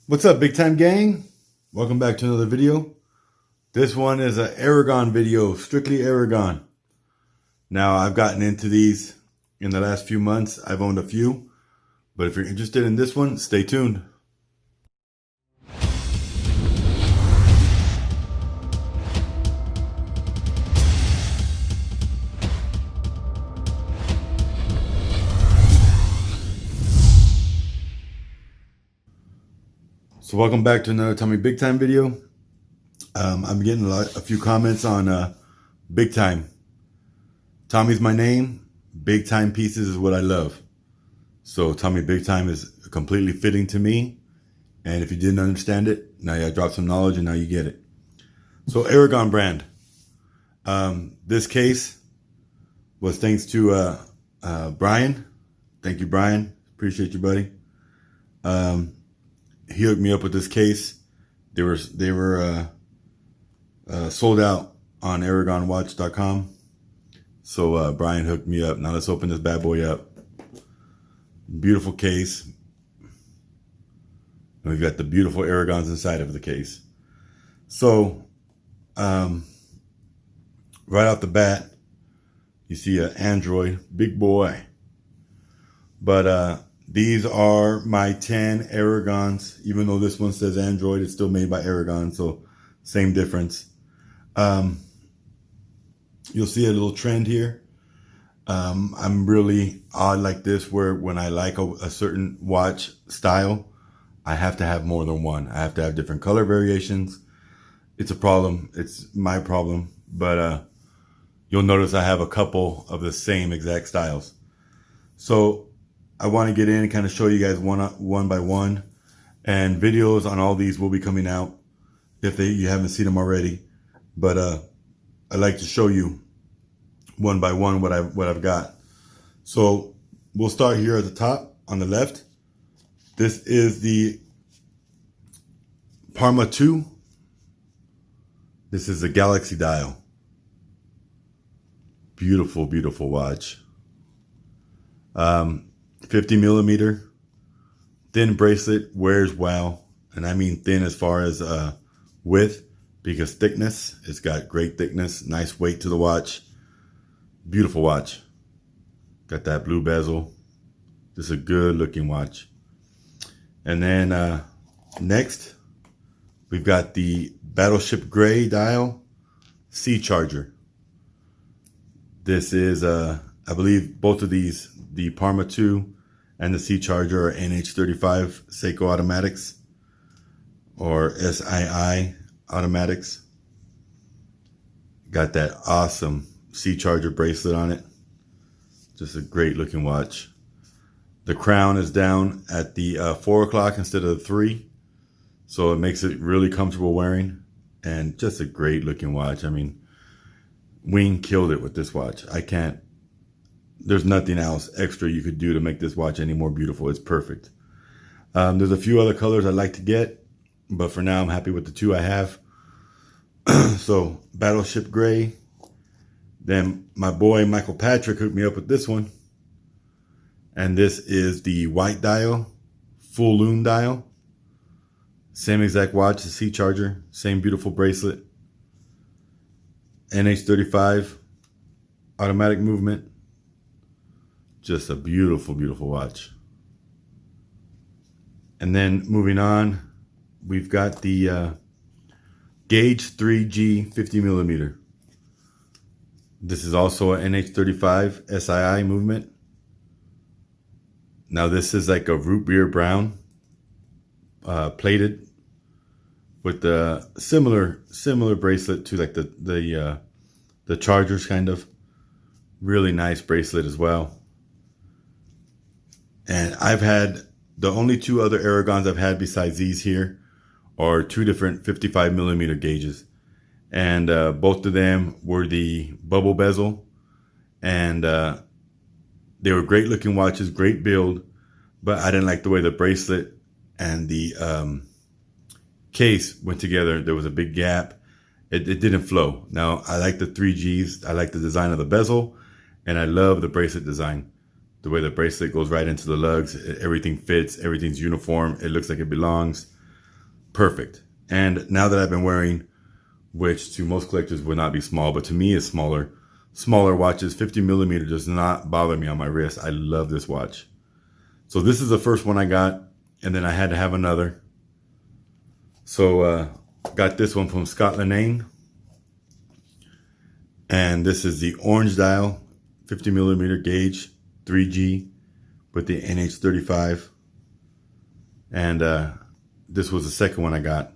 What's up, big time gang? Welcome back to another video. This one is an Aragon video, strictly Aragon. Now, I've gotten into these in the last few months. I've owned a few, but if you're interested in this one, stay tuned. So welcome back to another Tommy Big Time video. I'm getting a few comments on Big Time. Tommy's my name. Big Time pieces is what I love. So Tommy Big Time is completely fitting to me. And if you didn't understand it, now I dropped some knowledge and now you get it. So Aragon brand. This case was thanks to Brian. Thank you, Brian. Appreciate you, buddy. He hooked me up with this case. They were sold out on AragonWatch.com. So Brian hooked me up. Now let's open this bad boy up. Beautiful case. And we've got the beautiful Aragons inside of the case. So right off the bat, you see an Android, big boy. But these are my 10 Aragons. Even though this one says Android, it's still made by Aragon, so same difference. You'll see a little trend here. I'm really odd like this, where when I like a certain watch style, I have to have more than one. I have to have different color variations. It's a problem. It's my problem. But you'll notice I have a couple of the same exact styles. So I want to get in and kind of show you guys one by one, and videos on all these will be coming out if you haven't seen them already. But I like to show you one by one what I've got. So we'll start here at the top on the left. This is the Parma 2. This is a Galaxy dial. Beautiful, beautiful watch. 50 millimeter, thin bracelet, wears well. And I mean thin as far as width, because thickness, it's got great thickness, nice weight to the watch. Beautiful watch. Got that blue bezel. Just a good looking watch. And then next, we've got the Battleship Gray dial C charger. This is, I believe both of these, the Parma 2 and the C charger, are NH35 Seiko automatics or SII automatics. Got that awesome C charger bracelet on it. Just a great looking watch. The crown is down at the 4 o'clock instead of the 3. So it makes it really comfortable wearing, and just a great looking watch. I mean, Wing killed it with this watch. There's nothing else extra you could do to make this watch any more beautiful. It's perfect. There's a few other colors I'd like to get, but for now I'm happy with the 2 I have. So Battleship Gray. Then my boy Michael Patrick hooked me up with this one. And this is the white dial, full lume dial. Same exact watch, the C charger, same beautiful bracelet. NH35 automatic movement. Just a beautiful, beautiful watch. And then moving on, we've got the Gauge 3G 50 millimeter. This is also an NH35 SII movement. Now this is like a root beer brown, plated with the similar bracelet to like the chargers, kind of. Really nice bracelet as well. And I've had, the only 2 other Aragons I've had besides these here are 2 different 55 millimeter gauges. And both of them were the bubble bezel. And they were great looking watches, great build. But I didn't like the way the bracelet and the case went together. There was a big gap. It didn't flow. Now, I like the 3Gs. I like the design of the bezel. And I love the bracelet design. the way the bracelet goes right into the lugs. Everything fits, everything's uniform. It looks like it belongs. perfect. And now that I've been wearing, which to most collectors would not be small, but to me is smaller watches, 50 millimeter does not bother me on my wrist. I love this watch. So this is the first one I got, and then I had to have another. So got this one from Scotland Lane. And this is the orange dial, 50 millimeter gauge, 3G with the NH35. And this was the second one I got.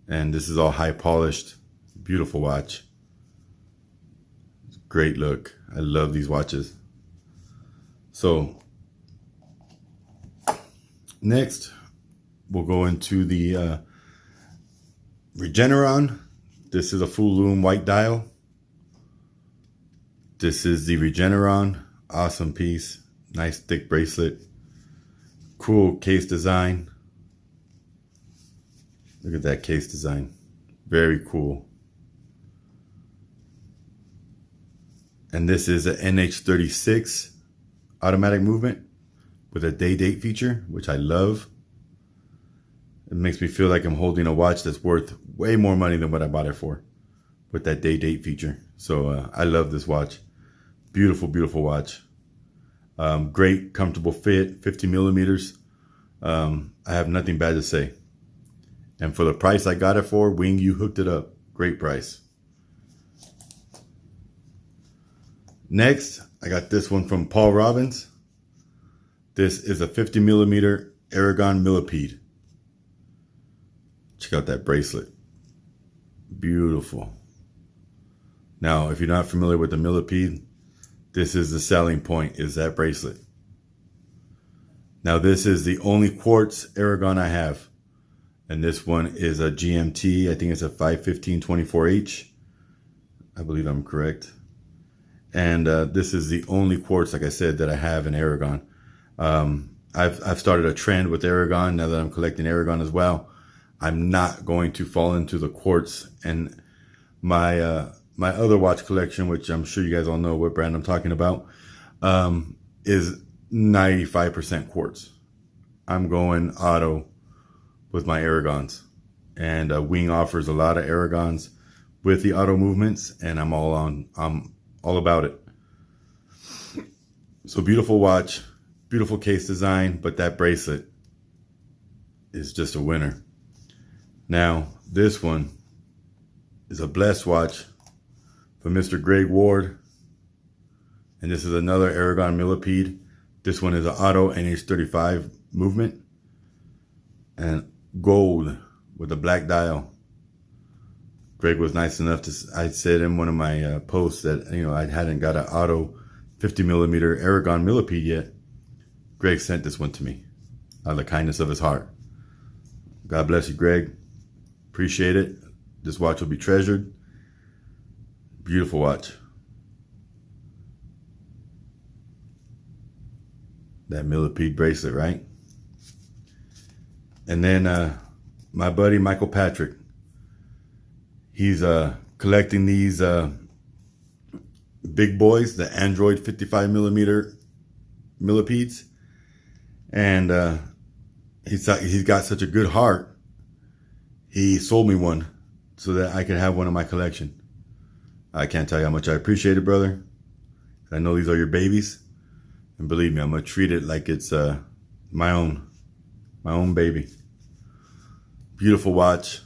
And this is all high polished, beautiful watch. Great look. I love these watches. So next, we'll go into the Regeneron. This is a full lume white dial. This is the Regeneron. Awesome piece. Nice thick bracelet. Cool case design. Look at that case design. Very cool. And this is an NH36 automatic movement with a day date feature, which I love. It makes me feel like I'm holding a watch that's worth way more money than what I bought it for with that day date feature. So I love this watch. Beautiful, beautiful watch. Great, comfortable fit, 50 millimeters. I have nothing bad to say. And for the price I got it for, Wing, you hooked it up. Great price. Next, I got this one from Paul Robbins. This is a 50 millimeter Aragon Millipede. Check out that bracelet. Beautiful. Now, if you're not familiar with the Millipede, this is the selling point, is that bracelet. Now, this is the only quartz Aragon I have. And this one is a GMT. I think it's a 515-24H. I believe I'm correct. And this is the only quartz, like I said, that I have in Aragon. I've started a trend with Aragon now that I'm collecting Aragon as well. I'm not going to fall into the quartz. And my my other watch collection, which I'm sure you guys all know what brand I'm talking about, is 95% quartz. I'm going auto with my Aragons. And Wing offers a lot of Aragons with the auto movements, and I'm all about it. So beautiful watch, beautiful case design, but that bracelet is just a winner. Now, this one is a blessed watch from Mr. Greg Ward. And this is another Aragon Millipede. This one is an auto NH35 movement. And gold with a black dial. Greg was nice enough to, I said in one of my posts that, you know, I hadn't got an auto 50 millimeter Aragon Millipede yet. Greg sent this one to me out of the kindness of his heart. God bless you, Greg. Appreciate it. This watch will be treasured. Beautiful watch. That Millipede bracelet, right? And then my buddy Michael Patrick. He's collecting these big boys, the Android 55 millimeter Millipedes. And he's got such a good heart. He sold me one so that I could have one in my collection. I can't tell you how much I appreciate it, brother. I know these are your babies. And believe me, I'm going to treat it like it's my own baby. Beautiful watch.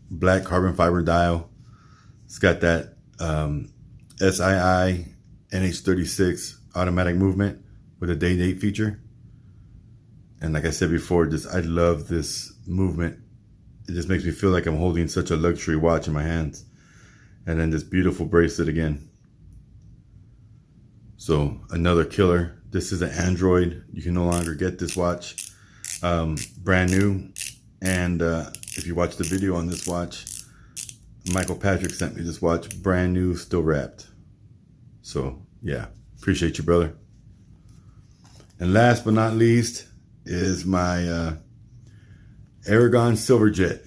Black carbon fiber dial. It's got that SII NH36 automatic movement with a day date feature. And like I said before, I love this movement. It just makes me feel like I'm holding such a luxury watch in my hands. And then this beautiful bracelet again. So another killer. This is an Android. You can no longer get this watch. Brand new. And if you watch the video on this watch, Michael Patrick sent me this watch, brand new, still wrapped. So yeah, appreciate you, brother. And last but not least is my Aragon Silverjet.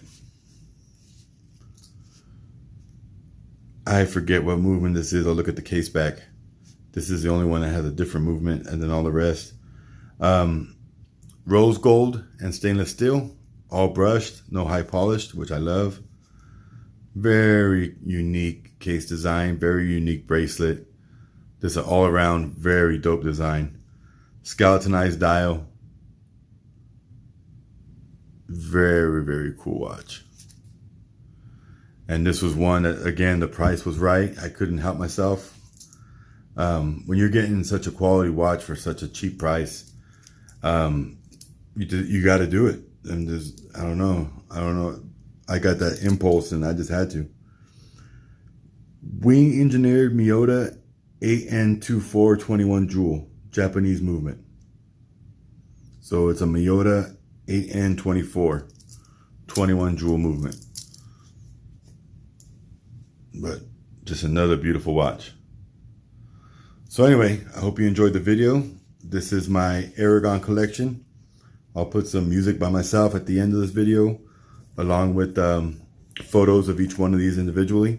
I forget what movement this is. I'll look at the case back. This is the only one that has a different movement and then all the rest. rose gold and stainless steel, all brushed, no high polished, which I love. Very unique case design, very unique bracelet. This is an all around very dope design. Skeletonized dial. Very, very cool watch. And this was one that, again, the price was right. I couldn't help myself. When you're getting such a quality watch for such a cheap price, you got to do it. And I don't know. I got that impulse and I just had to. Wing engineered Miyota 8N24 21 jewel, Japanese movement. So it's a Miyota 8N24 21 jewel movement. But just another beautiful watch. So anyway, I hope you enjoyed the video. This is my Aragon collection. I'll put some music by myself at the end of this video, along with photos of each one of these individually.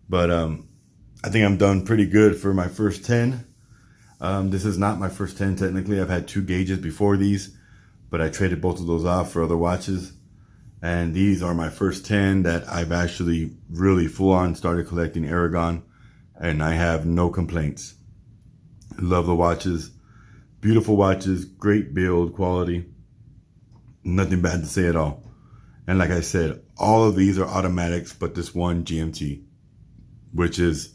But I think I'm done pretty good for my first 10. This is not my first 10 technically. I've had 2 gauges before these, but I traded both of those off for other watches. And these are my first 10 that I've actually really full on started collecting Aragon, and I have no complaints. Love the watches. Beautiful watches, great build quality. Nothing bad to say at all. And like I said, all of these are automatics, but this one GMT, which is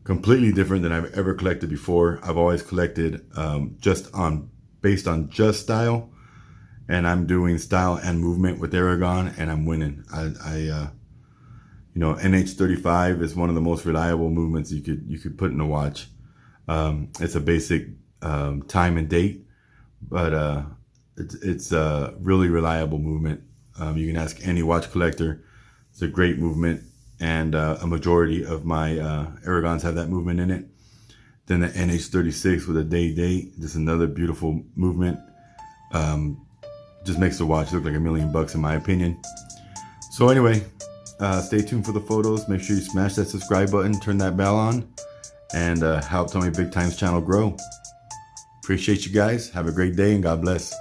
completely different than I've ever collected before. I've always collected based on just style, and I'm doing style and movement with Aragon, and I'm winning. NH35 is one of the most reliable movements you could put in a watch. It's a basic time and date, but it's a really reliable movement. You can ask any watch collector. It's a great movement, and a majority of my Aragons have that movement in it. Then the NH36 with a day date, just another beautiful movement. Just makes the watch look like $1 million in my opinion. So anyway, stay tuned for the photos. Make sure you smash that subscribe button, turn that bell on, and help Tommy Big Time's channel grow. Appreciate you guys. Have a great day and God bless.